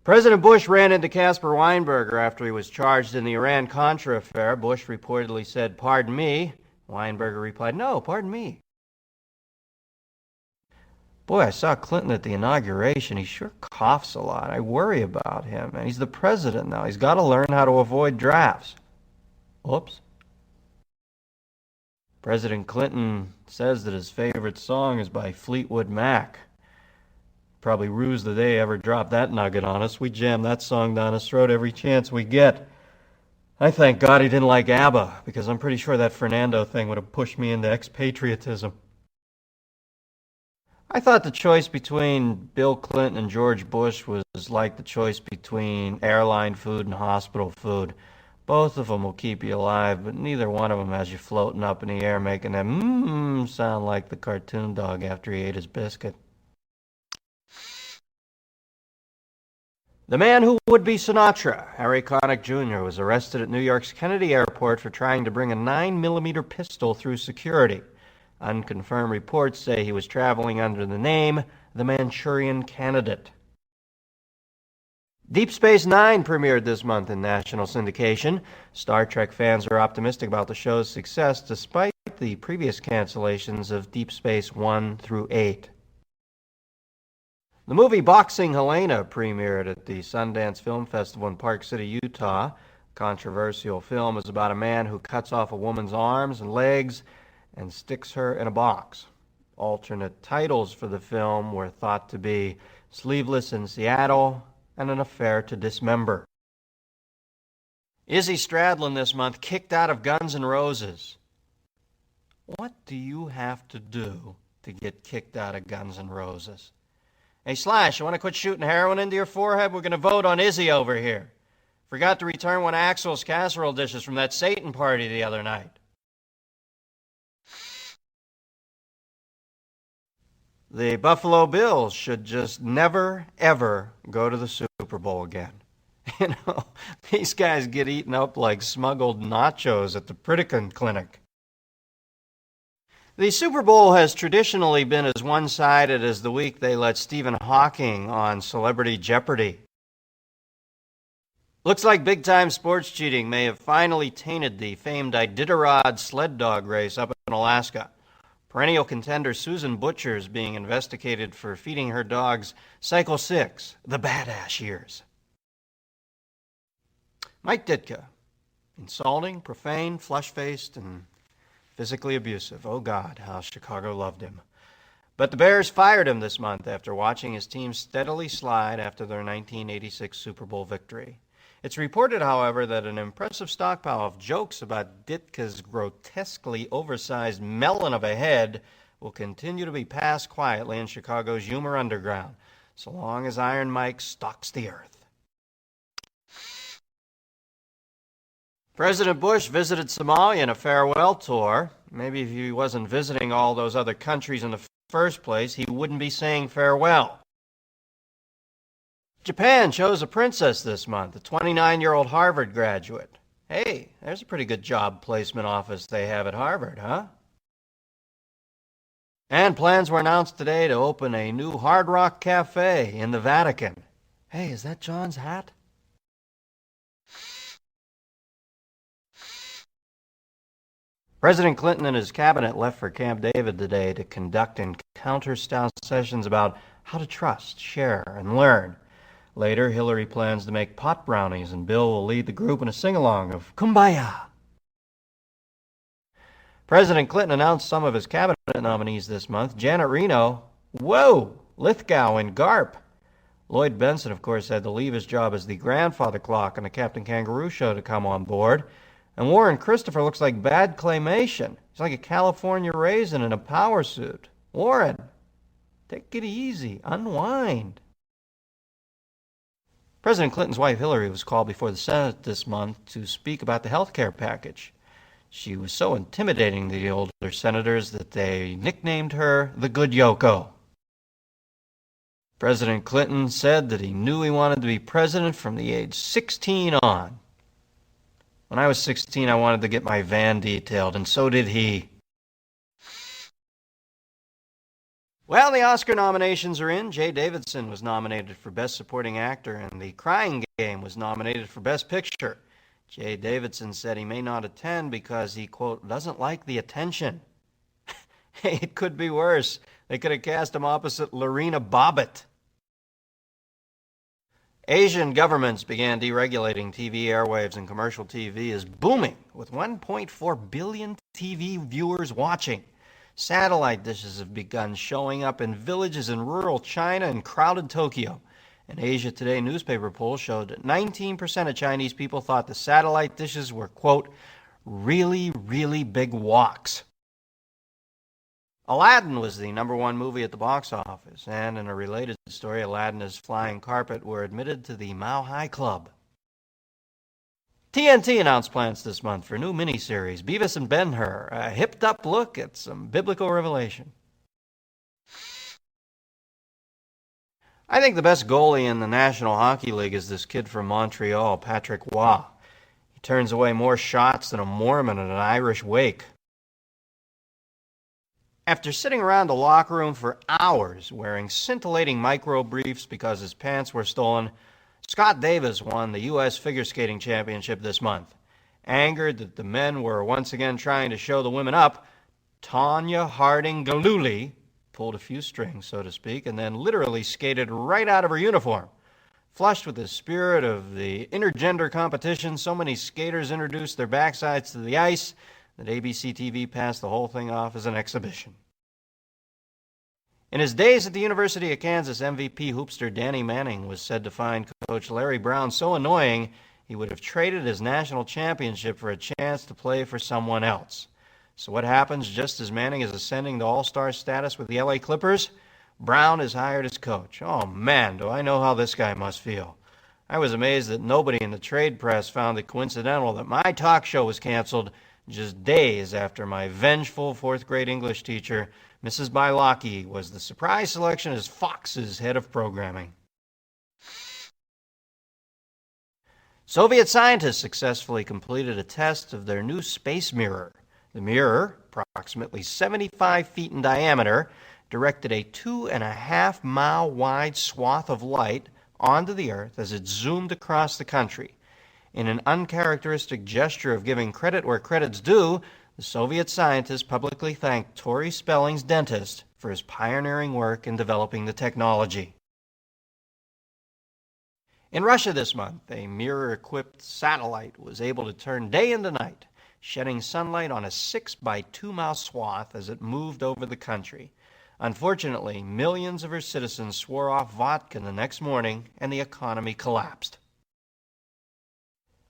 President Bush ran into Caspar Weinberger after he was charged in the Iran-Contra affair. Bush reportedly said, "Pardon me." Weinberger replied, "No, pardon me." Boy, I saw Clinton at the inauguration. He sure coughs a lot. I worry about him. And he's the president now. He's got to learn how to avoid drafts. Oops. President Clinton says that his favorite song is by Fleetwood Mac. Probably ruse that they ever dropped that nugget on us. We jam that song down his throat every chance we get. I thank God he didn't like ABBA, because I'm pretty sure that Fernando thing would have pushed me into expatriatism. I thought the choice between Bill Clinton and George Bush was like the choice between airline food and hospital food. Both of them will keep you alive, but neither one of them has you floating up in the air making that sound like the cartoon dog after he ate his biscuit. The man who would be Sinatra, Harry Connick Jr., was arrested at New York's Kennedy Airport for trying to bring a 9mm pistol through security. Unconfirmed reports say he was traveling under the name The Manchurian Candidate. Deep Space Nine premiered this month in national syndication. Star Trek fans are optimistic about the show's success despite the previous cancellations of Deep Space 1 through 8. The movie Boxing Helena premiered at the Sundance Film Festival in Park City, Utah. Controversial film is about a man who cuts off a woman's arms and legs and sticks her in a box. Alternate titles for the film were thought to be Sleeveless in Seattle and An Affair to Dismember. Izzy Stradlin this month kicked out of Guns N' Roses. What do you have to do to get kicked out of Guns N' Roses? Hey, Slash, you want to quit shooting heroin into your forehead? We're going to vote on Izzy over here. Forgot to return one of Axel's casserole dishes from that Satan party the other night. The Buffalo Bills should just never, ever go to the Super Bowl again. You know, these guys get eaten up like smuggled nachos at the Pritikin Clinic. The Super Bowl has traditionally been as one-sided as the week they let Stephen Hawking on Celebrity Jeopardy. Looks like big-time sports cheating may have finally tainted the famed Iditarod sled dog race up in Alaska. Perennial contender Susan Butcher is being investigated for feeding her dogs Cycle 6, the badass years. Mike Ditka, insulting, profane, flush-faced, and physically abusive. Oh God, how Chicago loved him. But the Bears fired him this month after watching his team steadily slide after their 1986 Super Bowl victory. It's reported, however, that an impressive stockpile of jokes about Ditka's grotesquely oversized melon of a head will continue to be passed quietly in Chicago's humor underground, so long as Iron Mike stalks the earth. President Bush visited Somalia in a farewell tour. Maybe if he wasn't visiting all those other countries in the first place, he wouldn't be saying farewell. Japan chose a princess this month, a 29-year-old Harvard graduate. Hey, there's a pretty good job placement office they have at Harvard, huh? And plans were announced today to open a new Hard Rock Cafe in the Vatican. Hey, is that John's hat? President Clinton and his cabinet left for Camp David today to conduct encounter-style sessions about how to trust, share, and learn. Later, Hillary plans to make pot brownies, and Bill will lead the group in a sing-along of Kumbaya. President Clinton announced some of his cabinet nominees this month. Janet Reno, whoa, Lithgow and Garp. Lloyd Benson, of course, had to leave his job as the grandfather clock on the Captain Kangaroo show to come on board. And Warren Christopher looks like bad claymation. He's like a California raisin in a power suit. Warren, take it easy. Unwind. President Clinton's wife Hillary was called before the Senate this month to speak about the health care package. She was so intimidating to the older senators that they nicknamed her the Good Yoko. President Clinton said that he knew he wanted to be president from the age 16 on. When I was 16, I wanted to get my van detailed, and so did he. Well, the Oscar nominations are in. Jay Davidson was nominated for Best Supporting Actor, and The Crying Game was nominated for Best Picture. Jay Davidson said he may not attend because he, quote, doesn't like the attention. Hey, it could be worse. They could have cast him opposite Lorena Bobbitt. Asian governments began deregulating TV airwaves, and commercial TV is booming, with 1.4 billion TV viewers watching. Satellite dishes have begun showing up in villages in rural China and crowded Tokyo. An Asia Today newspaper poll showed that 19% of Chinese people thought the satellite dishes were, quote, really, really big woks. Aladdin was the #1 movie at the box office, and in a related story, Aladdin and his flying carpet were admitted to the Mile High Club. TNT announced plans this month for a new miniseries, Beavis and Ben-Hur, a hipped-up look at some biblical revelation. I think the best goalie in the National Hockey League is this kid from Montreal, Patrick Roy. He turns away more shots than a Mormon at an Irish wake. After sitting around the locker room for hours wearing scintillating micro briefs because his pants were stolen, Scott Davis won the U.S. Figure Skating Championship this month. Angered that the men were once again trying to show the women up, Tanya Harding Galuli pulled a few strings, so to speak, and then literally skated right out of her uniform. Flushed with the spirit of the intergender competition, so many skaters introduced their backsides to the ice that ABC TV passed the whole thing off as an exhibition. In his days at the University of Kansas, MVP hoopster Danny Manning was said to find Coach Larry Brown so annoying he would have traded his national championship for a chance to play for someone else. So what happens just as Manning is ascending to all-star status with the LA Clippers? Brown is hired as coach. Oh man, do I know how this guy must feel. I was amazed that nobody in the trade press found it coincidental that my talk show was canceled just days after my vengeful fourth-grade English teacher, Mrs. Bailaki, was the surprise selection as Fox's head of programming. Soviet scientists successfully completed a test of their new space mirror. The mirror, approximately 75 feet in diameter, directed a 2.5-mile wide swath of light onto the Earth as it zoomed across the country. In an uncharacteristic gesture of giving credit where credit's due, the Soviet scientists publicly thanked Tori Spelling's dentist for his pioneering work in developing the technology. In Russia this month, a mirror-equipped satellite was able to turn day into night, shedding sunlight on a 6-by-2-mile swath as it moved over the country. Unfortunately, millions of her citizens swore off vodka the next morning, and the economy collapsed.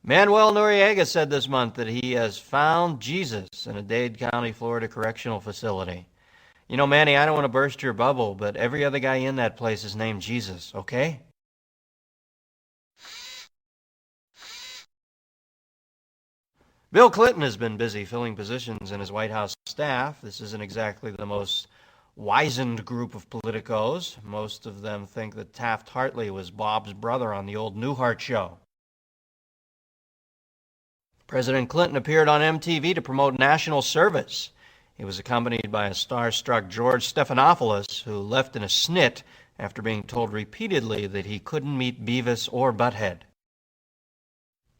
Manuel Noriega said this month that he has found Jesus in a Dade County, Florida correctional facility. You know, Manny, I don't want to burst your bubble, but every other guy in that place is named Jesus, okay? Bill Clinton has been busy filling positions in his White House staff. This isn't exactly the most wizened group of politicos. Most of them think that Taft-Hartley was Bob's brother on the old Newhart show. President Clinton appeared on MTV to promote national service. He was accompanied by a starstruck George Stephanopoulos, who left in a snit after being told repeatedly that he couldn't meet Beavis or Butthead.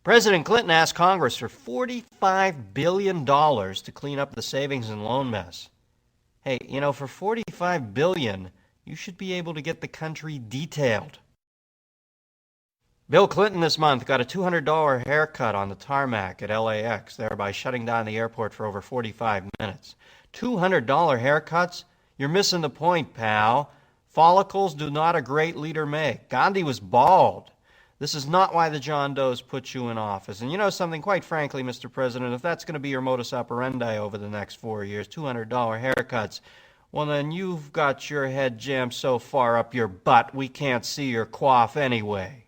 President Clinton asked Congress for $45 billion to clean up the savings and loan mess. Hey, you know, for $45 billion, you should be able to get the country detailed. Bill Clinton this month got a $200 haircut on the tarmac at LAX, thereby shutting down the airport for over 45 minutes. $200 haircuts? You're missing the point, pal. Follicles do not a great leader make. Gandhi was bald. This is not why the John Does put you in office. And you know something, quite frankly, Mr. President, if that's going to be your modus operandi over the next 4 years, $200 haircuts, well then you've got your head jammed so far up your butt we can't see your coif anyway.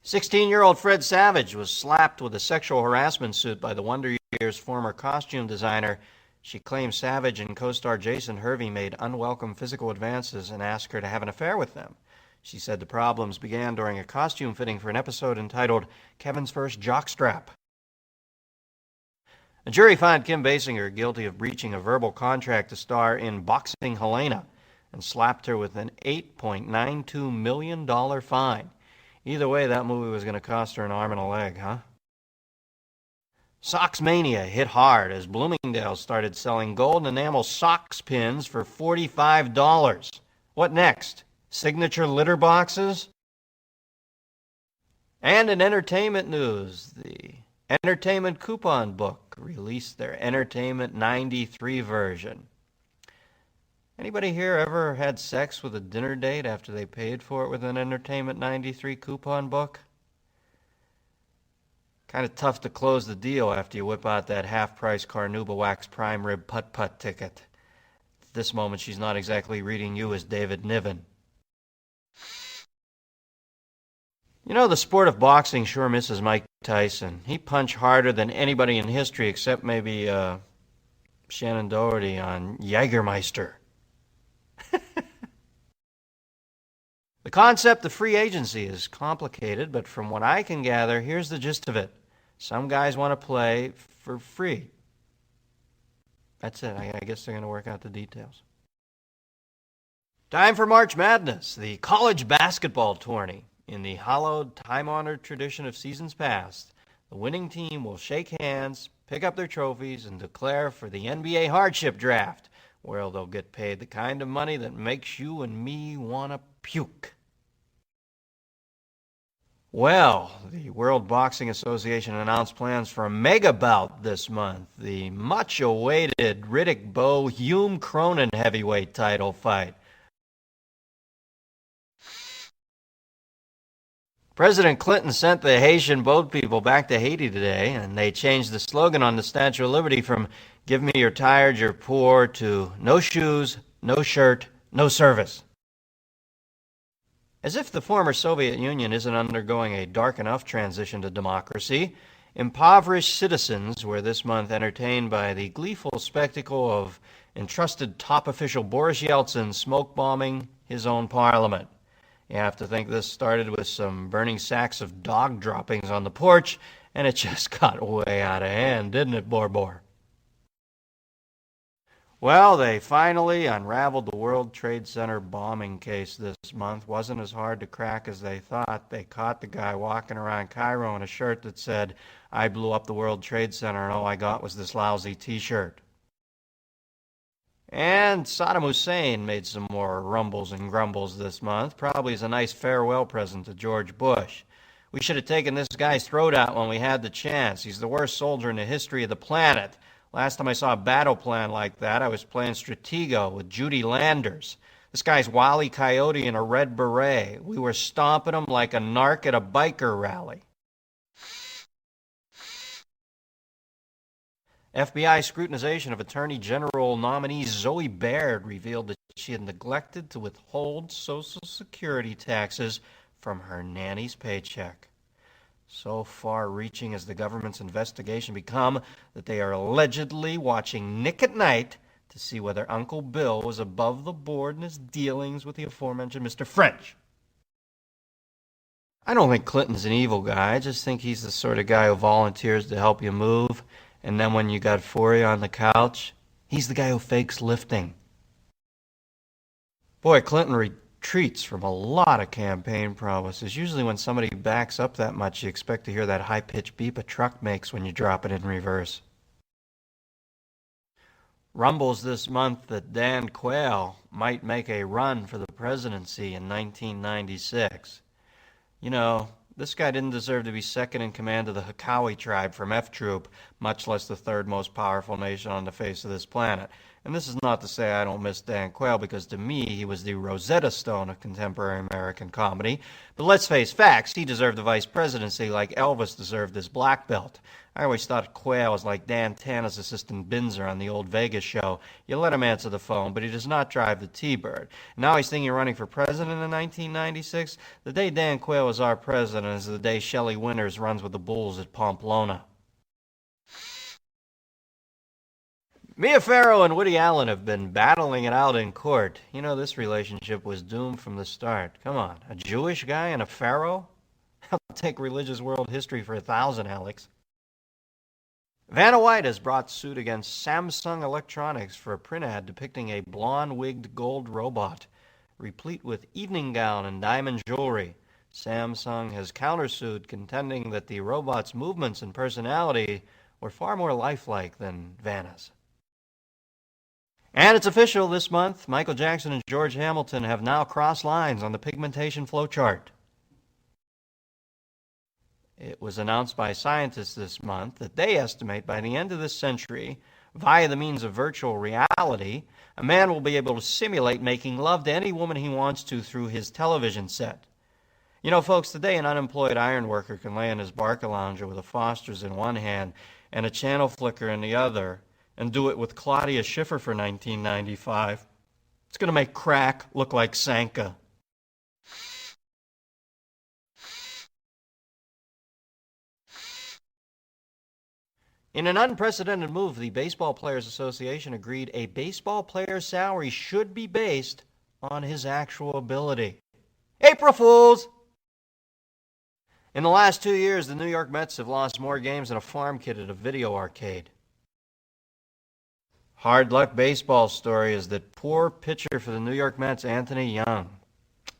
16-year-old Fred Savage was slapped with a sexual harassment suit by the Wonder Years' former costume designer. She claims Savage and co-star Jason Hervey made unwelcome physical advances and asked her to have an affair with them. She said the problems began during a costume fitting for an episode entitled Kevin's First Jockstrap. A jury found Kim Basinger guilty of breaching a verbal contract to star in Boxing Helena and slapped her with an $8.92 million fine. Either way, that movie was going to cost her an arm and a leg, huh? Socks Mania hit hard as Bloomingdale's started selling gold enamel socks pins for $45. What next? Signature litter boxes? And in entertainment news, the Entertainment Coupon Book released their Entertainment 93 version. Anybody here ever had sex with a dinner date after they paid for it with an Entertainment 93 coupon book? Kind of tough to close the deal after you whip out that half-price Carnauba Wax Prime Rib Putt-Putt ticket. At this moment, she's not exactly reading you as David Niven. You know, the sport of boxing sure misses Mike Tyson. He punched harder than anybody in history except maybe Shannon Doherty on Jägermeister. The concept of free agency is complicated, but from what I can gather, here's the gist of it. Some guys want to play for free. That's it. I guess they're going to work out the details. Time for March Madness, the college basketball tourney. In the hallowed, time-honored tradition of seasons past, the winning team will shake hands, pick up their trophies, and declare for the NBA hardship draft, where they'll get paid the kind of money that makes you and me want to puke. Well, the World Boxing Association announced plans for a mega bout this month, the much-awaited Riddick Bowe-Hume Cronin heavyweight title fight. President Clinton sent the Haitian boat people back to Haiti today, and they changed the slogan on the Statue of Liberty from "Give me your tired, your poor" to "No shoes, no shirt, no service." As if the former Soviet Union isn't undergoing a dark enough transition to democracy, impoverished citizens were this month entertained by the gleeful spectacle of entrusted top official Boris Yeltsin smoke bombing his own parliament. You have to think this started with some burning sacks of dog droppings on the porch, and it just got way out of hand, didn't it, Borbor? Well, they finally unraveled the World Trade Center bombing case this month. Wasn't as hard to crack as they thought. They caught the guy walking around Cairo in a shirt that said, "I blew up the World Trade Center and all I got was this lousy t-shirt." And Saddam Hussein made some more rumbles and grumbles this month, probably as a nice farewell present to George Bush. "We should have taken this guy's throat out when we had the chance. He's the worst soldier in the history of the planet. Last time I saw a battle plan like that, I was playing Stratego with Judy Landers. This guy's Wile E. Coyote in a red beret. We were stomping him like a narc at a biker rally." FBI scrutinization of Attorney General nominee Zoe Baird revealed that she had neglected to withhold Social Security taxes from her nanny's paycheck. So far-reaching has the government's investigation become that they are allegedly watching Nick at Night to see whether Uncle Bill was above the board in his dealings with the aforementioned Mr. French. I don't think Clinton's an evil guy. I just think he's the sort of guy who volunteers to help you move, and then when you got 40 on the couch, he's the guy who fakes lifting. Boy, Clinton retreats from a lot of campaign promises. Usually when somebody backs up that much, you expect to hear that high-pitched beep a truck makes when you drop it in reverse. Rumbles this month that Dan Quayle might make a run for the presidency in 1996. You know, this guy didn't deserve to be second in command of the Hakawi tribe from F Troop, much less the third most powerful nation on the face of this planet. And this is not to say I don't miss Dan Quayle, because to me he was the Rosetta Stone of contemporary American comedy. But let's face facts, he deserved the vice presidency like Elvis deserved his black belt. I always thought Quayle was like Dan Tana's assistant Binzer on the old Vegas show. You let him answer the phone, but he does not drive the T-Bird. Now he's thinking of running for president in 1996. The day Dan Quayle was our president is the day Shelley Winters runs with the Bulls at Pamplona. Mia Farrow and Woody Allen have been battling it out in court. You know, this relationship was doomed from the start. Come on, a Jewish guy and a pharaoh? I'll take religious world history for 1,000, Alex. Vanna White has brought suit against Samsung Electronics for a print ad depicting a blonde-wigged gold robot, replete with evening gown and diamond jewelry. Samsung has countersued, contending that the robot's movements and personality were far more lifelike than Vanna's. And it's official this month. Michael Jackson and George Hamilton have now crossed lines on the pigmentation flowchart. It was announced by scientists this month that they estimate by the end of this century, via the means of virtual reality, a man will be able to simulate making love to any woman he wants to through his television set. You know, folks, today an unemployed iron worker can lay in his Barcalounger with a Foster's in one hand and a channel flicker in the other and do it with Claudia Schiffer for $19.95. It's going to make crack look like Sanka. In an unprecedented move, the Baseball Players Association agreed a baseball player's salary should be based on his actual ability. April Fools! In the last 2 years, the New York Mets have lost more games than a farm kid at a video arcade. Hard luck baseball story is that poor pitcher for the New York Mets, Anthony Young.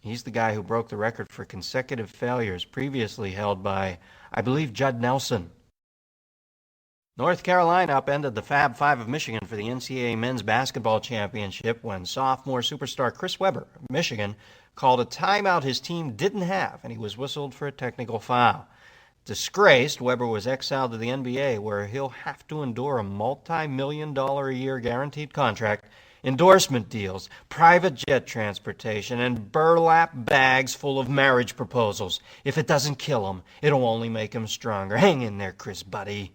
He's the guy who broke the record for consecutive failures previously held by, I believe, Judd Nelson. North Carolina upended the Fab Five of Michigan for the NCAA Men's Basketball Championship when sophomore superstar Chris Webber of Michigan called a timeout his team didn't have, and he was whistled for a technical foul. Disgraced, Webber was exiled to the NBA, where he'll have to endure a multi-million-dollar-a-year guaranteed contract, endorsement deals, private jet transportation, and burlap bags full of marriage proposals. If it doesn't kill him, it'll only make him stronger. Hang in there, Chris, buddy.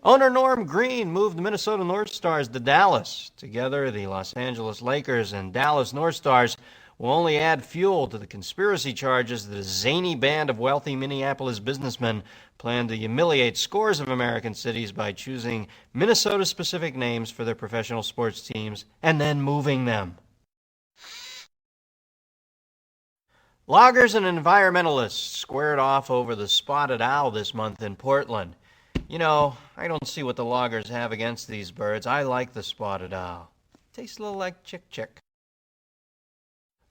Owner Norm Green moved the Minnesota North Stars to Dallas. Together, the Los Angeles Lakers and Dallas North Stars will only add fuel to the conspiracy charges that a zany band of wealthy Minneapolis businessmen plan to humiliate scores of American cities by choosing Minnesota-specific names for their professional sports teams and then moving them. Loggers and environmentalists squared off over the spotted owl this month in Portland. You know, I don't see what the loggers have against these birds. I like the spotted owl. Tastes a little like chick-chick.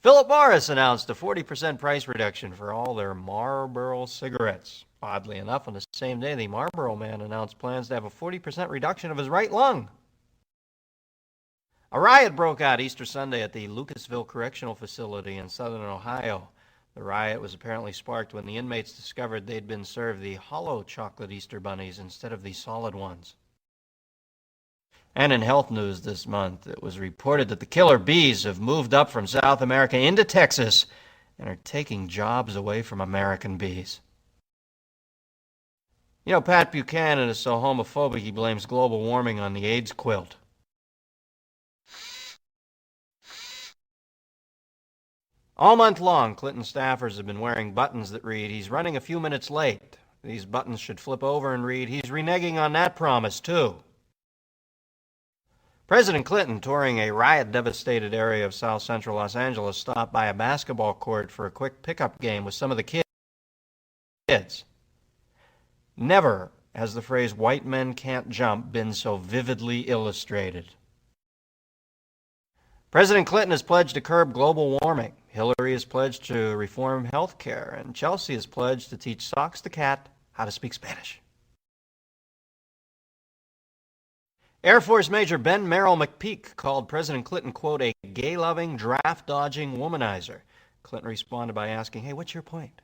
Philip Morris announced a 40% price reduction for all their Marlboro cigarettes. Oddly enough, on the same day, the Marlboro man announced plans to have a 40% reduction of his right lung. A riot broke out Easter Sunday at the Lucasville Correctional Facility in southern Ohio. The riot was apparently sparked when the inmates discovered they'd been served the hollow chocolate Easter bunnies instead of the solid ones. And in health news this month, it was reported that the killer bees have moved up from South America into Texas and are taking jobs away from American bees. You know, Pat Buchanan is so homophobic he blames global warming on the AIDS quilt. All month long, Clinton staffers have been wearing buttons that read, "He's running a few minutes late." These buttons should flip over and read, "He's reneging on that promise, too." President Clinton, touring a riot-devastated area of South Central Los Angeles, stopped by a basketball court for a quick pickup game with some of the kids. Never has the phrase "white men can't jump" been so vividly illustrated. President Clinton has pledged to curb global warming. Hillary has pledged to reform health care, and Chelsea has pledged to teach Socks the cat how to speak Spanish. Air Force Major Ben Merrill McPeak called President Clinton, quote, "a gay-loving, draft-dodging womanizer." Clinton responded by asking, "Hey, what's your point?"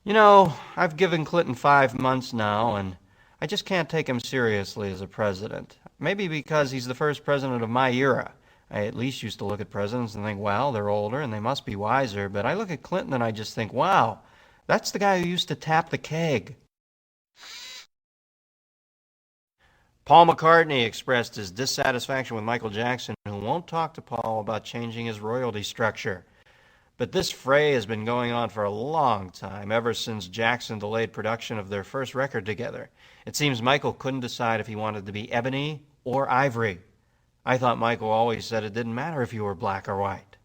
You know, I've given Clinton 5 months now, and I just can't take him seriously as a president. Maybe because he's the first president of my era. I at least used to look at presidents and think, well, they're older and they must be wiser. But I look at Clinton and I just think, wow, that's the guy who used to tap the keg. Paul McCartney expressed his dissatisfaction with Michael Jackson, who won't talk to Paul about changing his royalty structure. But this fray has been going on for a long time, ever since Jackson delayed production of their first record together. It seems Michael couldn't decide if he wanted to be ebony or ivory. I thought Michael always said it didn't matter if you were black or white.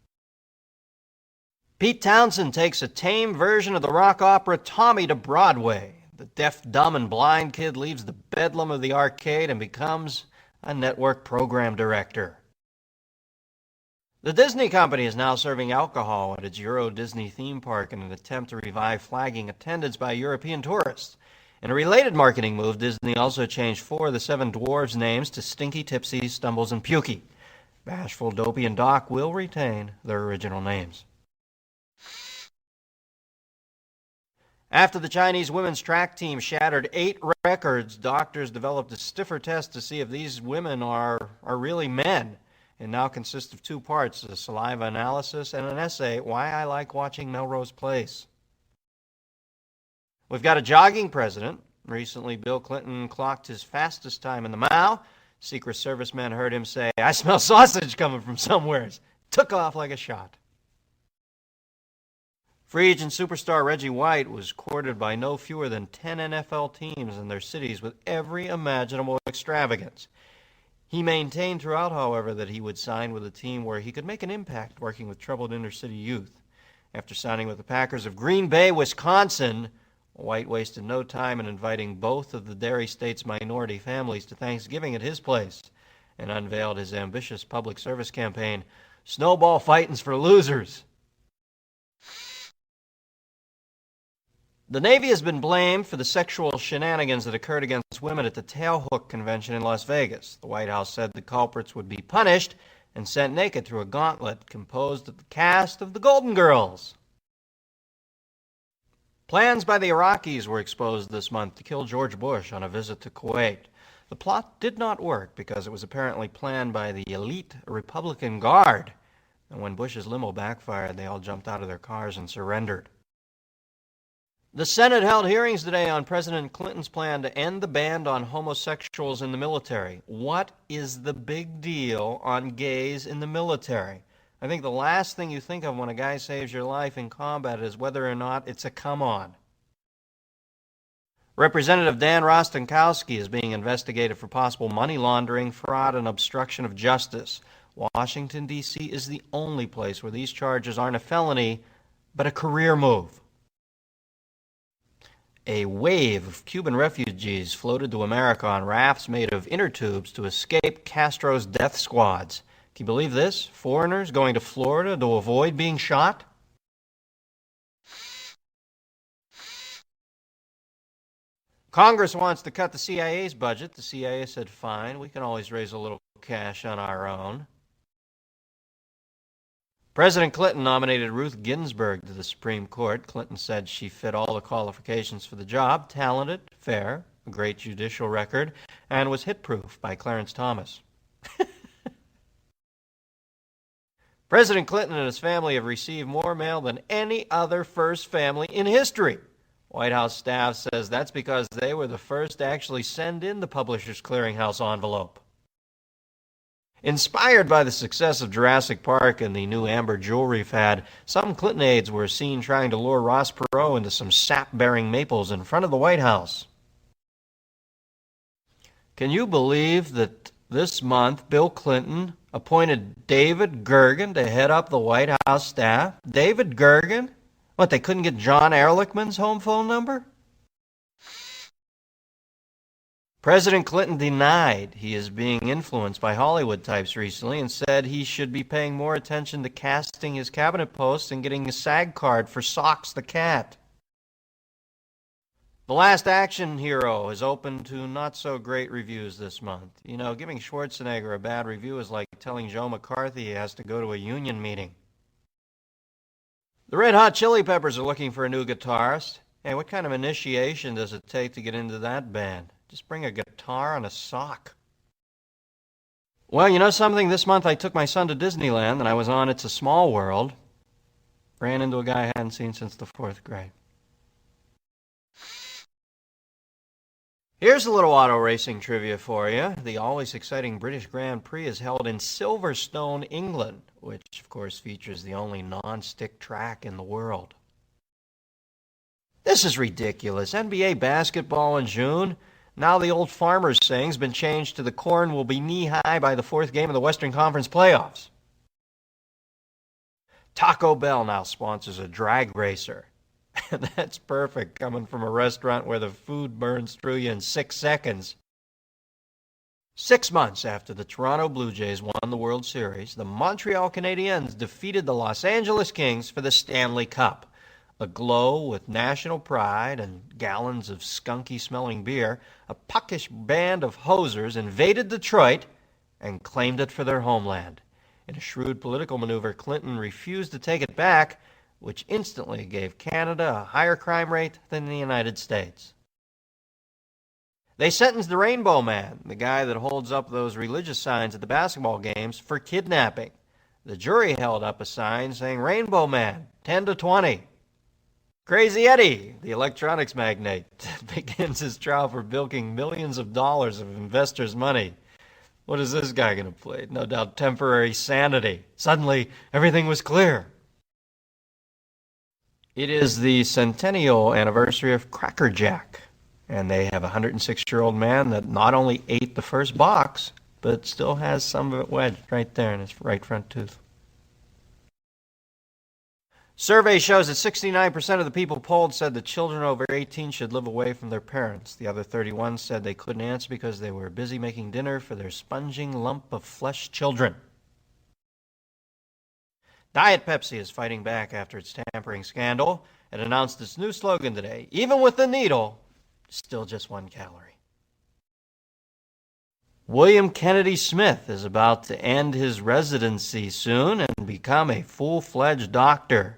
Pete Townsend takes a tame version of the rock opera Tommy to Broadway. The deaf, dumb, and blind kid leaves the bedlam of the arcade and becomes a network program director. The Disney Company is now serving alcohol at its Euro Disney theme park in an attempt to revive flagging attendance by European tourists. In a related marketing move, Disney also changed 4 of the 7 dwarves' names to Stinky, Tipsy, Stumbles, and Pukey. Bashful, Dopey, and Doc will retain their original names. After the Chinese women's track team shattered 8 records, doctors developed a stiffer test to see if these women are really men. It now consists of 2 parts, a saliva analysis and an essay, Why I Like Watching Melrose Place. We've got a jogging president. Recently, Bill Clinton clocked his fastest time in the Mao. Secret Service men heard him say, I smell sausage coming from somewheres. Took off like a shot. Free agent superstar Reggie White was courted by no fewer than 10 NFL teams in their cities with every imaginable extravagance. He maintained throughout, however, that he would sign with a team where he could make an impact working with troubled inner-city youth. After signing with the Packers of Green Bay, Wisconsin, White wasted no time in inviting both of the Dairy State's minority families to Thanksgiving at his place and unveiled his ambitious public service campaign, Snowball Fightin's for Losers. The Navy has been blamed for the sexual shenanigans that occurred against women at the Tailhook Convention in Las Vegas. The White House said the culprits would be punished and sent naked through a gauntlet composed of the cast of the Golden Girls. Plans by the Iraqis were exposed this month to kill George Bush on a visit to Kuwait. The plot did not work because it was apparently planned by the elite Republican Guard. And when Bush's limo backfired, they all jumped out of their cars and surrendered. The Senate held hearings today on President Clinton's plan to end the ban on homosexuals in the military. What is the big deal on gays in the military? I think the last thing you think of when a guy saves your life in combat is whether or not it's a come-on. Representative Dan Rostenkowski is being investigated for possible money laundering, fraud, and obstruction of justice. Washington, D.C. is the only place where these charges aren't a felony, but a career move. A wave of Cuban refugees floated to America on rafts made of inner tubes to escape Castro's death squads. Can you believe this? Foreigners going to Florida to avoid being shot? Congress wants to cut the CIA's budget. The CIA said, fine, we can always raise a little cash on our own. President Clinton nominated Ruth Ginsburg to the Supreme Court. Clinton said she fit all the qualifications for the job, talented, fair, a great judicial record, and was hit-proof by Clarence Thomas. President Clinton and his family have received more mail than any other first family in history. White House staff says that's because they were the first to actually send in the Publishers Clearinghouse envelope. Inspired by the success of Jurassic Park and the new amber jewelry fad, some Clinton aides were seen trying to lure Ross Perot into some sap-bearing maples in front of the White House. Can you believe that this month Bill Clinton appointed David Gergen to head up the White House staff? David Gergen? What, they couldn't get John Ehrlichman's home phone number? President Clinton denied he is being influenced by Hollywood types recently and said he should be paying more attention to casting his cabinet posts and getting a SAG card for Socks the cat. The Last Action Hero is open to not-so-great reviews this month. You know, giving Schwarzenegger a bad review is like telling Joe McCarthy he has to go to a union meeting. The Red Hot Chili Peppers are looking for a new guitarist. Hey, what kind of initiation does it take to get into that band? Just bring a guitar and a sock. Well, you know something? This month I took my son to Disneyland and I was on It's a Small World. Ran into a guy I hadn't seen since the 4th grade. Here's a little auto racing trivia for you. The always exciting British Grand Prix is held in Silverstone, England, which of course features the only non-stick track in the world. This is ridiculous. NBA basketball in June. Now the old Farmers saying's been changed to the corn will be knee-high by the 4th game of the Western Conference playoffs. Taco Bell now sponsors a drag racer. And that's perfect, coming from a restaurant where the food burns through you in 6 seconds. 6 months after the Toronto Blue Jays won the World Series, the Montreal Canadiens defeated the Los Angeles Kings for the Stanley Cup. Aglow with national pride and gallons of skunky-smelling beer, a puckish band of hosers invaded Detroit and claimed it for their homeland. In a shrewd political maneuver, Clinton refused to take it back, which instantly gave Canada a higher crime rate than the United States. They sentenced the Rainbow Man, the guy that holds up those religious signs at the basketball games, for kidnapping. The jury held up a sign saying, "Rainbow Man, 10 to 20. Crazy Eddie, the electronics magnate, begins his trial for bilking millions of dollars of investors' money. What is this guy going to plead? No doubt temporary sanity. Suddenly, everything was clear. It is the centennial anniversary of Cracker Jack, and they have a 106-year-old man that not only ate the first box, but still has some of it wedged right there in his right front tooth. Survey shows that 69% of the people polled said that children over 18 should live away from their parents. The other 31 said they couldn't answer because they were busy making dinner for their sponging lump of flesh children. Diet Pepsi is fighting back after its tampering scandal. It announced its new slogan today: even with the needle, still just 1 calorie. William Kennedy Smith is about to end his residency soon and become a full-fledged doctor.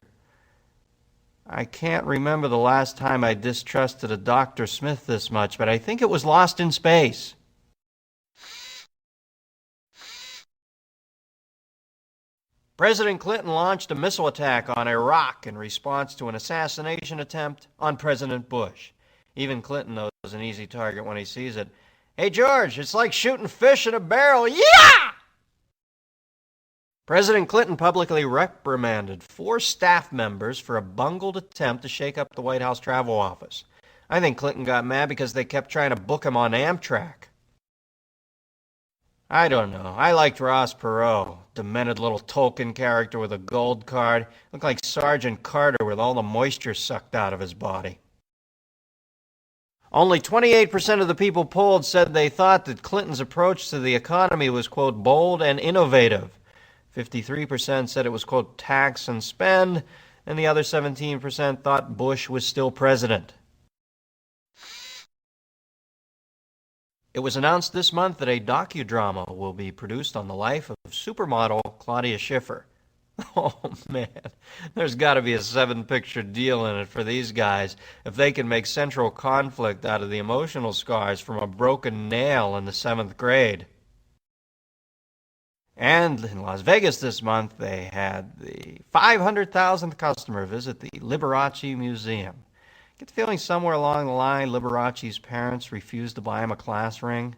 I can't remember the last time I distrusted a Dr. Smith this much, but I think it was Lost in Space. President Clinton launched a missile attack on Iraq in response to an assassination attempt on President Bush. Even Clinton knows an easy target when he sees it. Hey, George, it's like shooting fish in a barrel. Yeah! President Clinton publicly reprimanded 4 staff members for a bungled attempt to shake up the White House travel office. I think Clinton got mad because they kept trying to book him on Amtrak. I don't know. I liked Ross Perot, demented little Tolkien character with a gold card. Looked like Sergeant Carter with all the moisture sucked out of his body. Only 28% of the people polled said they thought that Clinton's approach to the economy was, quote, bold and innovative. 53% said it was, quote, tax and spend, and the other 17% thought Bush was still president. It was announced this month that a docudrama will be produced on the life of supermodel Claudia Schiffer. Oh, man, there's got to be a 7-picture deal in it for these guys if they can make central conflict out of the emotional scars from a broken nail in the 7th grade. And in Las Vegas this month, they had the 500,000th customer visit the Liberace Museum. Get the feeling somewhere along the line Liberace's parents refused to buy him a class ring?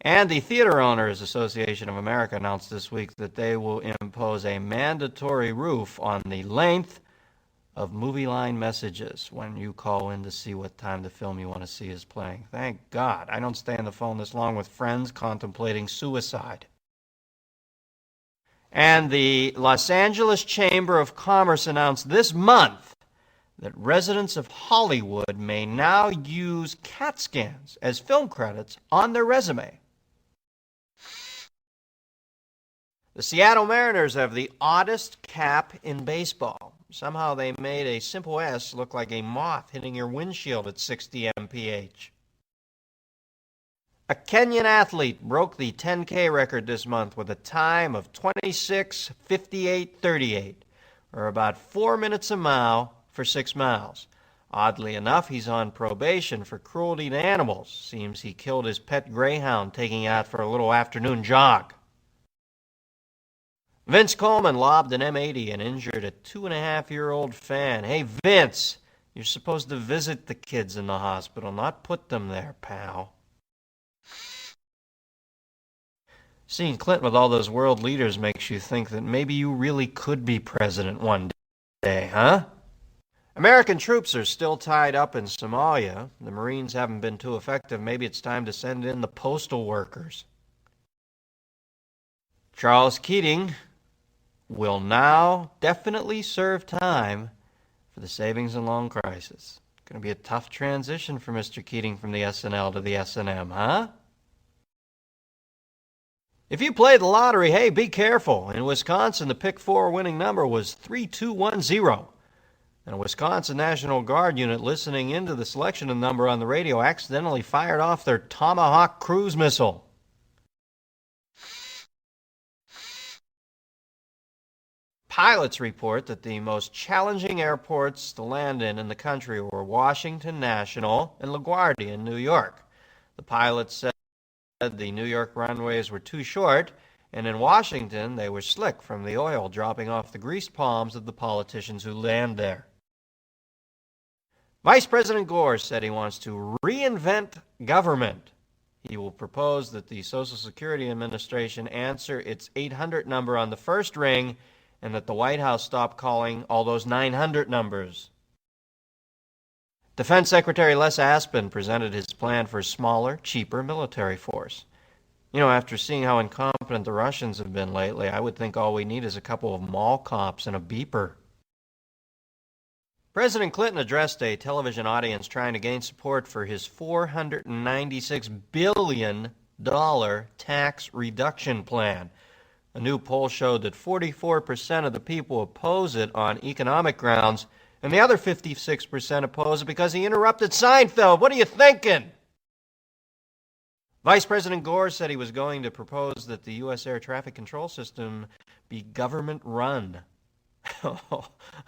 And the Theater Owners Association of America announced this week that they will impose a mandatory roof on the length of movie line messages when you call in to see what time the film you want to see is playing. Thank God I don't stay on the phone this long with friends contemplating suicide. And the Los Angeles Chamber of Commerce announced this month that residents of Hollywood may now use CAT scans as film credits on their resume. The Seattle Mariners have the oddest cap in baseball. Somehow they made a simple S look like a moth hitting your windshield at 60 mph. A Kenyan athlete broke the 10K record this month with a time of 26:58:38, or about 4 minutes a mile for 6 miles. Oddly enough, he's on probation for cruelty to animals. Seems he killed his pet greyhound taking it out for a little afternoon jog. Vince Coleman lobbed an M80 and injured a 2.5-year-old fan. Hey, Vince, you're supposed to visit the kids in the hospital, not put them there, pal. Seeing Clinton with all those world leaders makes you think that maybe you really could be president one day, huh? American troops are still tied up in Somalia. The Marines haven't been too effective. Maybe it's time to send in the postal workers. Charles Keating will now definitely serve time for the savings and loan crisis. Going to be a tough transition for Mr. Keating from the SNL to the S&M, huh? If you played the lottery, hey, be careful. In Wisconsin, the pick 4 winning number was 3210. And a Wisconsin National Guard unit listening into the selection of the number on the radio accidentally fired off their Tomahawk cruise missile. Pilots report that the most challenging airports to land in the country were Washington National and LaGuardia in New York. The pilots said the New York runways were too short, and in Washington they were slick from the oil dropping off the greased palms of the politicians who land there. Vice President Gore said he wants to reinvent government. He will propose that the Social Security Administration answer its 800 number on the first ring and that the White House stop calling all those 900 numbers. Defense Secretary Les Aspin presented his plan for a smaller, cheaper military force. You know, after seeing how incompetent the Russians have been lately, I would think all we need is a couple of mall cops and a beeper. President Clinton addressed a television audience trying to gain support for his $496 billion tax reduction plan. A new poll showed that 44% of the people oppose it on economic grounds, and the other 56% oppose it because he interrupted Seinfeld. What are you thinking? Vice President Gore said he was going to propose that the U.S. air traffic control system be government-run.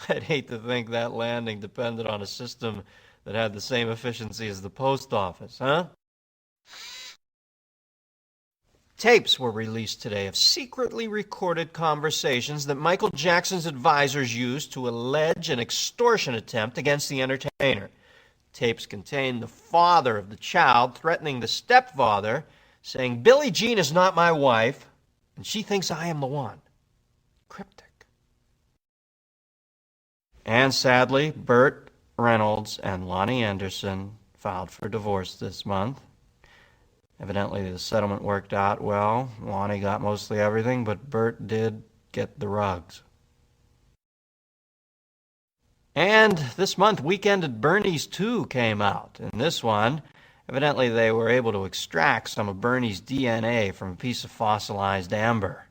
I'd hate to think that landing depended on a system that had the same efficiency as the post office, huh? Tapes were released today of secretly recorded conversations that Michael Jackson's advisors used to allege an extortion attempt against the entertainer. Tapes contain the father of the child threatening the stepfather, saying, "Billie Jean is not my wife, and she thinks I am the one." Cryptic. And sadly, Burt Reynolds and Lonnie Anderson filed for divorce this month. Evidently, the settlement worked out well. Lonnie got mostly everything, but Burt did get the rugs. And this month, Weekend at Bernie's 2 came out. In this one, evidently they were able to extract some of Bernie's DNA from a piece of fossilized amber.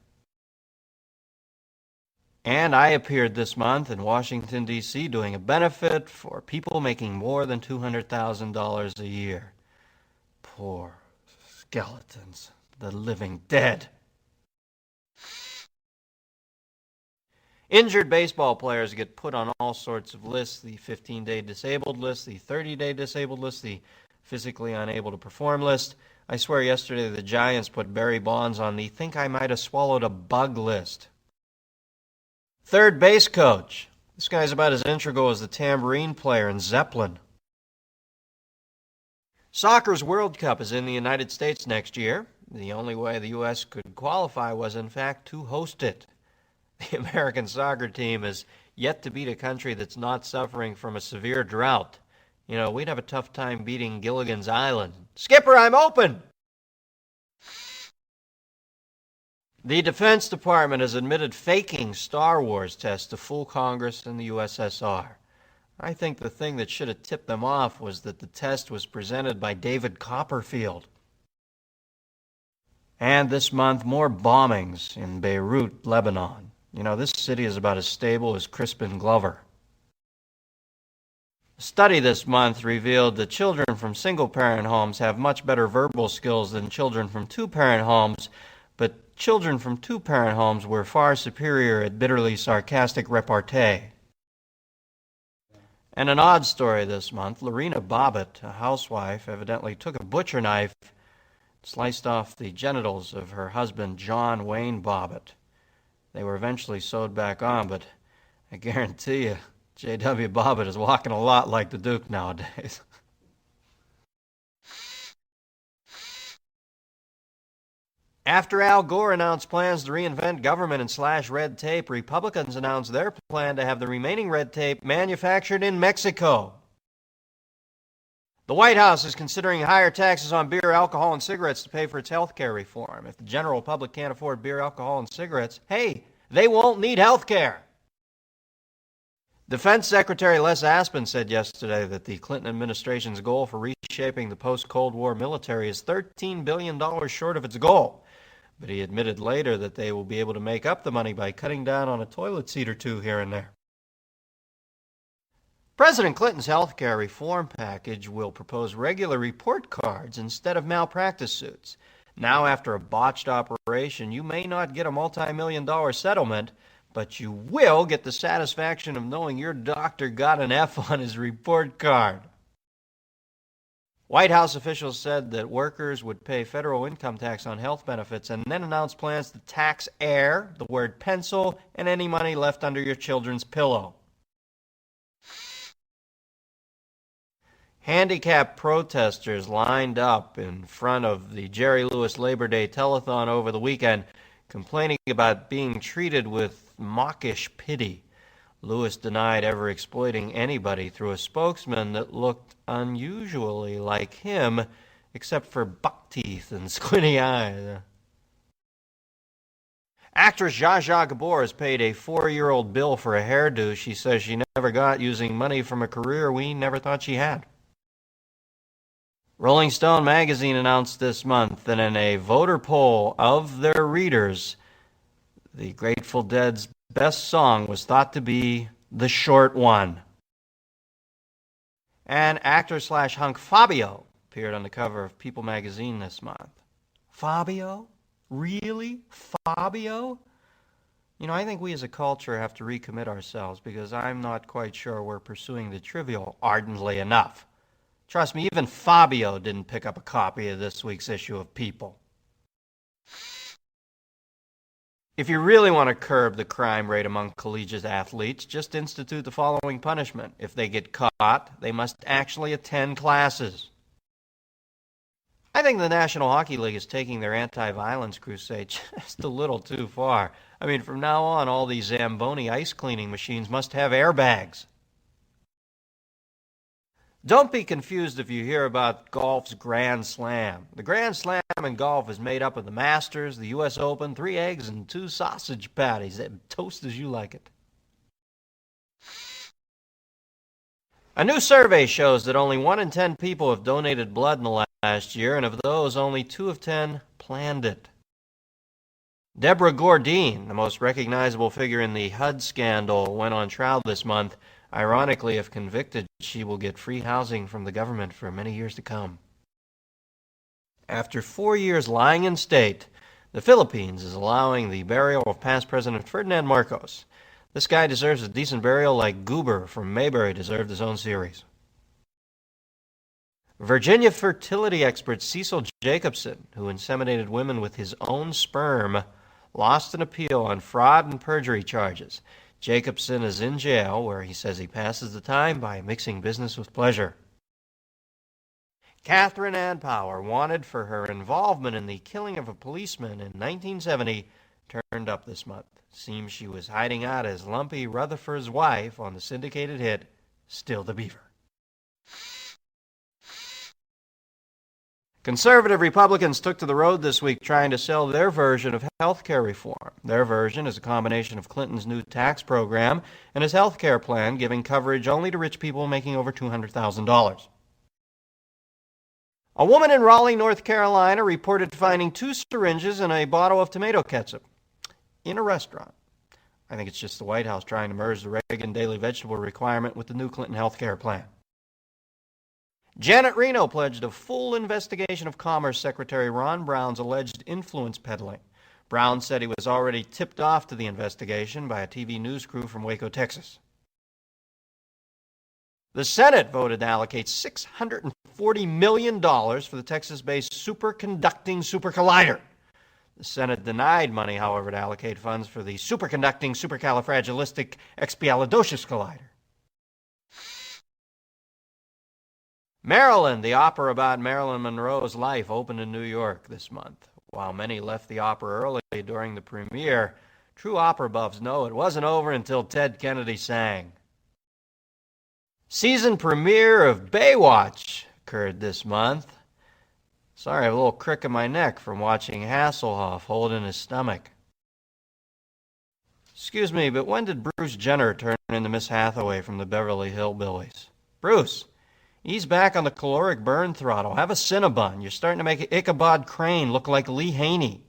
And I appeared this month in Washington, D.C. doing a benefit for people making more than $200,000 a year. Poor skeletons, the living dead. Injured baseball players get put on all sorts of lists: the 15-day disabled list, the 30-day disabled list, the physically unable to perform list. I swear yesterday the Giants put Barry Bonds on the think I might have swallowed a bug list. Third base coach. This guy's about as integral as the tambourine player in Zeppelin. Soccer's World Cup is in the United States next year. The only way the U.S. could qualify was, in fact, to host it. The American soccer team is yet to beat a country that's not suffering from a severe drought. You know, we'd have a tough time beating Gilligan's Island. Skipper, I'm open! The Defense Department has admitted faking Star Wars tests to fool Congress and the USSR. I think the thing that should have tipped them off was that the test was presented by David Copperfield. And this month, more bombings in Beirut, Lebanon. You know, this city is about as stable as Crispin Glover. A study this month revealed that children from single-parent homes have much better verbal skills than children from two-parent homes, but children from two-parent homes were far superior at bitterly sarcastic repartee. And an odd story this month: Lorena Bobbitt, a housewife, evidently took a butcher knife, sliced off the genitals of her husband, John Wayne Bobbitt. They were eventually sewed back on, but I guarantee you, J.W. Bobbitt is walking a lot like the Duke nowadays. After Al Gore announced plans to reinvent government and slash red tape, Republicans announced their plan to have the remaining red tape manufactured in Mexico. The White House is considering higher taxes on beer, alcohol, and cigarettes to pay for its health care reform. If the general public can't afford beer, alcohol, and cigarettes, hey, They won't need health care. Defense Secretary Les Aspin said yesterday that the Clinton administration's goal for reshaping the post-Cold War military is $13 billion short of its goal. But he admitted later that they will be able to make up the money by cutting down on a toilet seat or two here and there. President Clinton's health care reform package will propose regular report cards instead of malpractice suits. Now, after a botched operation, you may not get a multi-million-dollar settlement, but you will get the satisfaction of knowing your doctor got an F on his report card. White House officials said that workers would pay federal income tax on health benefits and then announced plans to tax air, the word pencil, and any money left under your children's pillow. Handicapped protesters lined up in front of the Jerry Lewis Labor Day telethon over the weekend, complaining about being treated with mawkish pity. Lewis denied ever exploiting anybody through a spokesman that looked unusually like him, except for buck teeth and squinty eyes. Actress Zsa Zsa Gabor has paid a 4-year-old bill for a hairdo she says she never got using money from a career we never thought she had. Rolling Stone magazine announced this month that in a voter poll of their readers, the Grateful Dead's best song was thought to be The Short One. And actor/hunk Fabio appeared on the cover of People magazine this month. Fabio? Really? Fabio? You know, I think we as a culture have to recommit ourselves because I'm not quite sure we're pursuing the trivial ardently enough. Trust me, even Fabio didn't pick up a copy of this week's issue of People. If you really want to curb the crime rate among collegiate athletes, just institute the following punishment. If they get caught, they must actually attend classes. I think the National Hockey League is taking their anti-violence crusade just a little too far. I mean, from now on, all these Zamboni ice cleaning machines must have airbags. Don't be confused if you hear about golf's Grand Slam. The Grand Slam in golf is made up of the Masters, the U.S. Open, 3 eggs, and 2 sausage patties. Toast as you like it. A new survey shows that only 1 in 10 people have donated blood in the last year, and of those, only 2 of 10 planned it. Deborah Gordine, the most recognizable figure in the HUD scandal, went on trial this month. Ironically, if convicted, she will get free housing from the government for many years to come. After 4 years lying in state, the Philippines is allowing the burial of past President Ferdinand Marcos. This guy deserves a decent burial like Goober from Mayberry deserved his own series. Virginia fertility expert Cecil Jacobson, who inseminated women with his own sperm, lost an appeal on fraud and perjury charges. Jacobson is in jail, where he says he passes the time by mixing business with pleasure. Catherine Ann Power, wanted for her involvement in the killing of a policeman in 1970, turned up this month. Seems she was hiding out as Lumpy Rutherford's wife on the syndicated hit, Still the Beaver. Conservative Republicans took to the road this week trying to sell their version of health care reform. Their version is a combination of Clinton's new tax program and his health care plan, giving coverage only to rich people making over $200,000. A woman in Raleigh, North Carolina, reported finding 2 syringes and a bottle of tomato ketchup in a restaurant. I think it's just the White House trying to merge the Reagan daily vegetable requirement with the new Clinton health care plan. Janet Reno pledged a full investigation of Commerce Secretary Ron Brown's alleged influence peddling. Brown said he was already tipped off to the investigation by a TV news crew from Waco, Texas. The Senate voted to allocate $640 million for the Texas-based superconducting supercollider. The Senate denied money, however, to allocate funds for the superconducting supercalifragilisticexpialidocious collider. Maryland, the opera about Marilyn Monroe's life, opened in New York this month. While many left the opera early during the premiere, true opera buffs know it wasn't over until Ted Kennedy sang. Season premiere of Baywatch occurred this month. Sorry, I have a little crick in my neck from watching Hasselhoff holding his stomach. Excuse me, but when did Bruce Jenner turn into Miss Hathaway from the Beverly Hillbillies? Bruce, ease back on the caloric burn throttle. Have a Cinnabon. You're starting to make Ichabod Crane look like Lee Haney.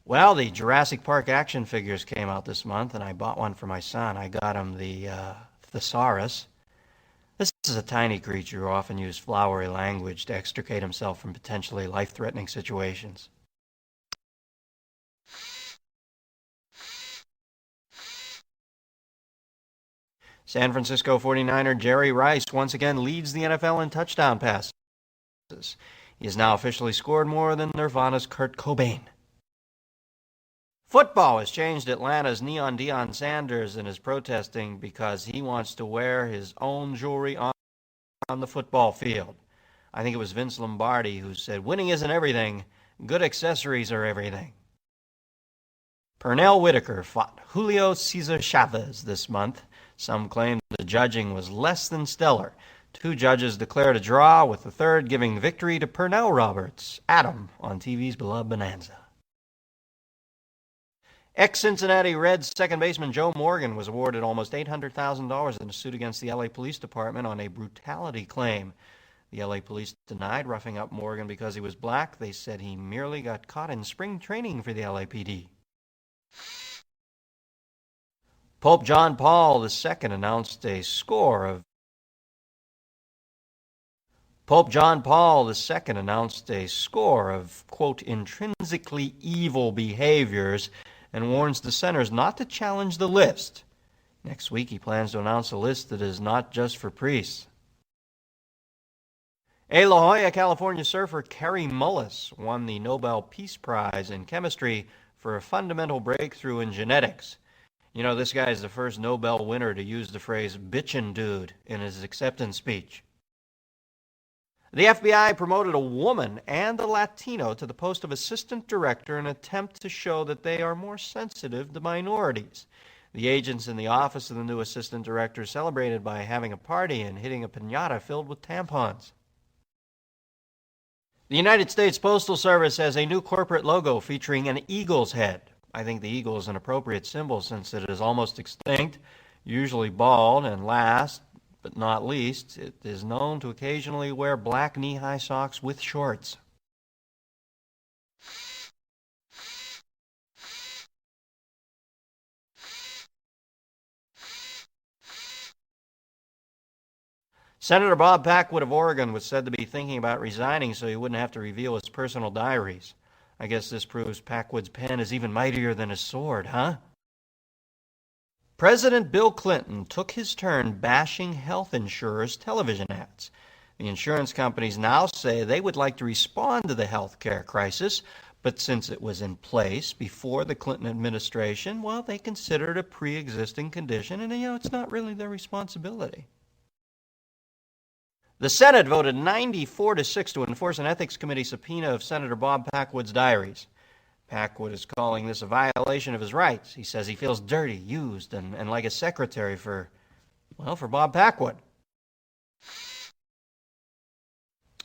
Well, the Jurassic Park action figures came out this month, and I bought one for my son. I got him the Thesaurus. This is a tiny creature who often used flowery language to extricate himself from potentially life-threatening situations. San Francisco 49er Jerry Rice once again leads the NFL in touchdown passes. He has now officially scored more than Nirvana's Kurt Cobain. Football has changed Atlanta's neon Deion Sanders and is protesting because he wants to wear his own jewelry on the football field. I think it was Vince Lombardi who said, "Winning isn't everything. Good accessories are everything." Pernell Whitaker fought Julio Cesar Chavez this month. Some claim the judging was less than stellar. Two judges declared a draw, with the third giving victory to Pernell Roberts, Adam on TV's beloved Bonanza. Ex-Cincinnati Reds second baseman Joe Morgan was awarded almost $800,000 in a suit against the LA Police Department on a brutality claim. The LA Police denied roughing up Morgan because he was black. They said he merely got caught in spring training for the LAPD. Pope John Paul II announced a score of quote, intrinsically evil behaviors and warns dissenters not to challenge the list. Next week, he plans to announce a list that is not just for priests. A La Jolla, California surfer Kary Mullis won the Nobel Peace Prize in chemistry for a fundamental breakthrough in genetics. You know, this guy is the first Nobel winner to use the phrase "bitchin' dude" in his acceptance speech. The FBI promoted a woman and a Latino to the post of assistant director in an attempt to show that they are more sensitive to minorities. The agents in the office of the new assistant director celebrated by having a party and hitting a piñata filled with tampons. The United States Postal Service has a new corporate logo featuring an eagle's head. I think the eagle is an appropriate symbol since it is almost extinct, usually bald, and last but not least, it is known to occasionally wear black knee-high socks with shorts. Senator Bob Packwood of Oregon was said to be thinking about resigning so he wouldn't have to reveal his personal diaries. I guess this proves Packwood's pen is even mightier than his sword, huh? President Bill Clinton took his turn bashing health insurers' television ads. The insurance companies now say they would like to respond to the health care crisis, but since it was in place before the Clinton administration, well, they consider it a pre-existing condition, and it's not really their responsibility. The Senate voted 94-6 to enforce an ethics committee subpoena of Senator Bob Packwood's diaries. Packwood is calling this a violation of his rights. He says he feels dirty, used, and like a secretary for Bob Packwood.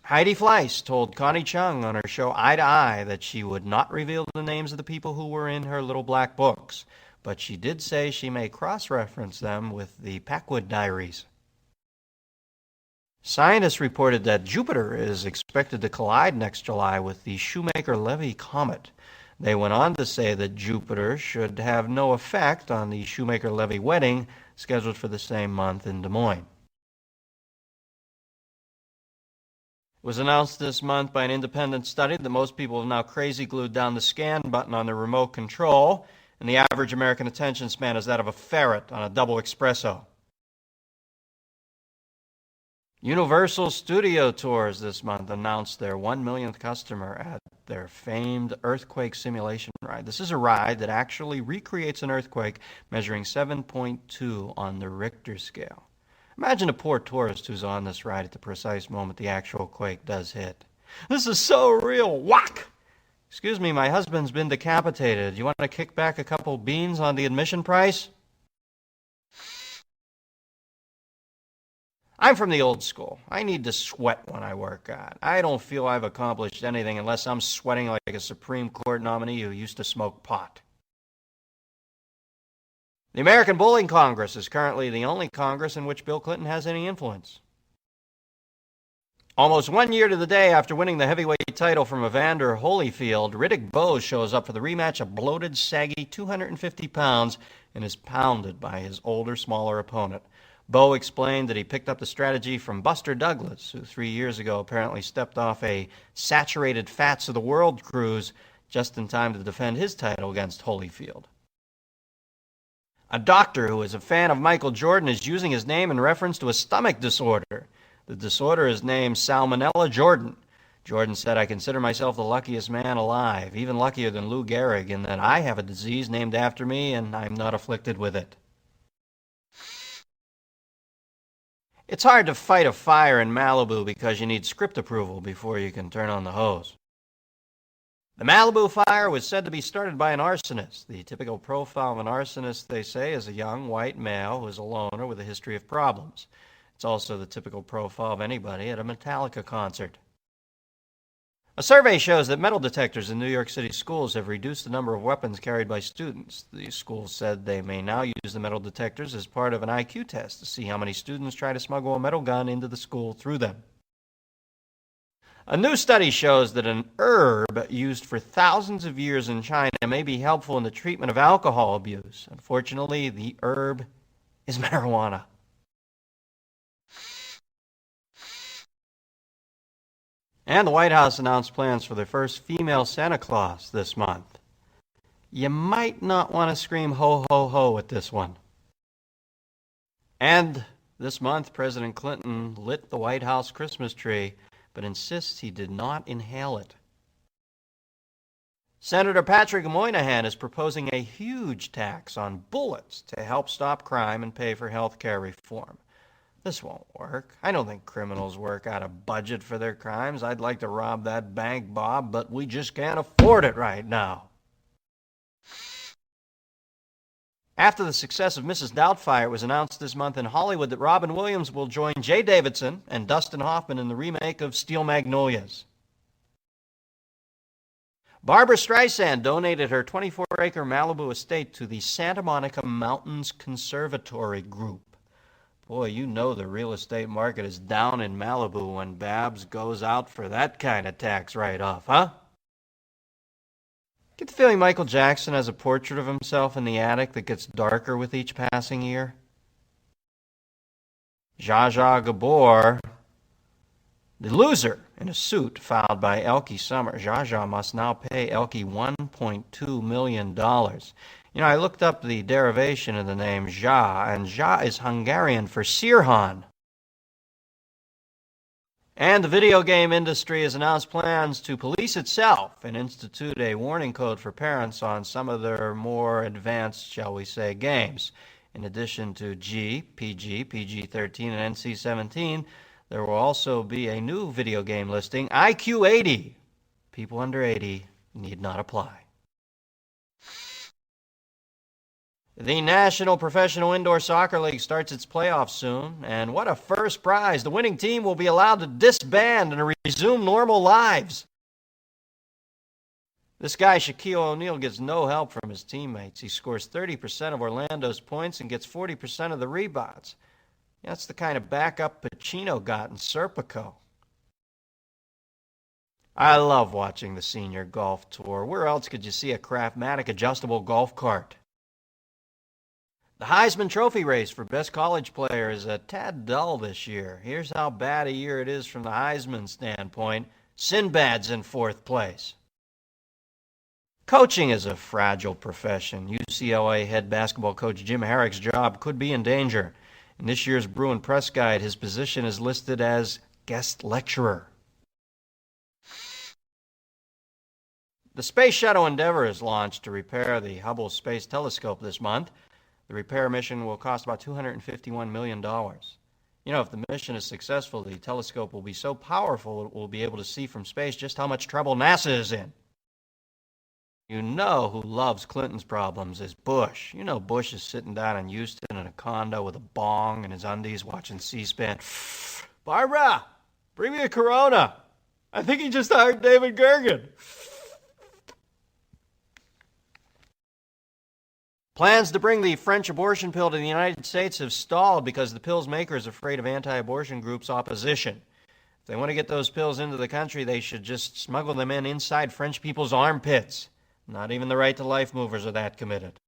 Heidi Fleiss told Connie Chung on her show Eye to Eye that she would not reveal the names of the people who were in her little black books, but she did say she may cross-reference them with the Packwood diaries. Scientists reported that Jupiter is expected to collide next July with the Shoemaker-Levy comet. They went on to say that Jupiter should have no effect on the Shoemaker-Levy wedding scheduled for the same month in Des Moines. It was announced this month by an independent study that most people have now crazy glued down the scan button on their remote control, and the average American attention span is that of a ferret on a double espresso. Universal Studio Tours this month announced their 1 millionth customer at their famed earthquake simulation ride. This is a ride that actually recreates an earthquake measuring 7.2 on the Richter scale. Imagine a poor tourist who's on this ride at the precise moment the actual quake does hit. This is so real. Whack! Excuse me, my husband's been decapitated. You want to kick back a couple beans on the admission price? I'm from the old school. I need to sweat when I work out. I don't feel I've accomplished anything unless I'm sweating like a Supreme Court nominee who used to smoke pot. The American Bowling Congress is currently the only Congress in which Bill Clinton has any influence. Almost 1 year to the day after winning the heavyweight title from Evander Holyfield, Riddick Bowe shows up for the rematch, a bloated, saggy 250 pounds, and is pounded by his older, smaller opponent. Bowe explained that he picked up the strategy from Buster Douglas, who 3 years ago apparently stepped off a saturated fats of the world cruise just in time to defend his title against Holyfield. A doctor who is a fan of Michael Jordan is using his name in reference to a stomach disorder. The disorder is named Salmonella Jordan. Jordan said, "I consider myself the luckiest man alive, even luckier than Lou Gehrig, in that I have a disease named after me and I'm not afflicted with it." It's hard to fight a fire in Malibu because you need script approval before you can turn on the hose. The Malibu fire was said to be started by an arsonist. The typical profile of an arsonist, they say, is a young white male who is a loner with a history of problems. It's also the typical profile of anybody at a Metallica concert. A survey shows that metal detectors in New York City schools have reduced the number of weapons carried by students. The schools said they may now use the metal detectors as part of an IQ test to see how many students try to smuggle a metal gun into the school through them. A new study shows that an herb used for thousands of years in China may be helpful in the treatment of alcohol abuse. Unfortunately, the herb is marijuana. And the White House announced plans for their first female Santa Claus this month. You might not want to scream ho, ho, ho at this one. And this month, President Clinton lit the White House Christmas tree, but insists he did not inhale it. Senator Patrick Moynihan is proposing a huge tax on bullets to help stop crime and pay for health care reform. This won't work. I don't think criminals work out a budget for their crimes. I'd like to rob that bank, Bob, but we just can't afford it right now. After the success of Mrs. Doubtfire, it was announced this month in Hollywood that Robin Williams will join Jay Davidson and Dustin Hoffman in the remake of Steel Magnolias. Barbara Streisand donated her 24-acre Malibu estate to the Santa Monica Mountains Conservatory Group. Boy, you know the real estate market is down in Malibu when Babs goes out for that kind of tax write-off, huh? Get the feeling Michael Jackson has a portrait of himself in the attic that gets darker with each passing year? Zsa Zsa Gabor, the loser in a suit filed by Elke Summer. Zsa Zsa must now pay Elke $1.2 million. You know, I looked up the derivation of the name Zsa, and Zsa is Hungarian for Sirhan. And the video game industry has announced plans to police itself and institute a warning code for parents on some of their more advanced, shall we say, games. In addition to G, PG, PG-13, and NC-17, there will also be a new video game listing, IQ 80. People under 80 need not apply. The National Professional Indoor Soccer League starts its playoffs soon, and what a first prize. The winning team will be allowed to disband and resume normal lives. This guy, Shaquille O'Neal, gets no help from his teammates. He scores 30% of Orlando's points and gets 40% of the rebounds. That's the kind of backup Pacino got in Serpico. I love watching the senior golf tour. Where else could you see a Craftmatic adjustable golf cart? The Heisman Trophy race for best college player is a tad dull this year. Here's how bad a year it is from the Heisman standpoint. Sinbad's in fourth place. Coaching is a fragile profession. UCLA head basketball coach Jim Herrick's job could be in danger. In this year's Bruin Press Guide, his position is listed as guest lecturer. The Space Shuttle Endeavour is launched to repair the Hubble Space Telescope this month. The repair mission will cost about $251 million. You know, if the mission is successful, the telescope will be so powerful it will be able to see from space just how much trouble NASA is in. You know who loves Clinton's problems is Bush. You know Bush is sitting down in Houston in a condo with a bong and his undies watching C-SPAN. Barbara, bring me a Corona. I think he just hired David Gergen. Plans to bring the French abortion pill to the United States have stalled because the pill's maker is afraid of anti-abortion groups' opposition. If they want to get those pills into the country, they should just smuggle them in inside French people's armpits. Not even the Right to Life movers are that committed.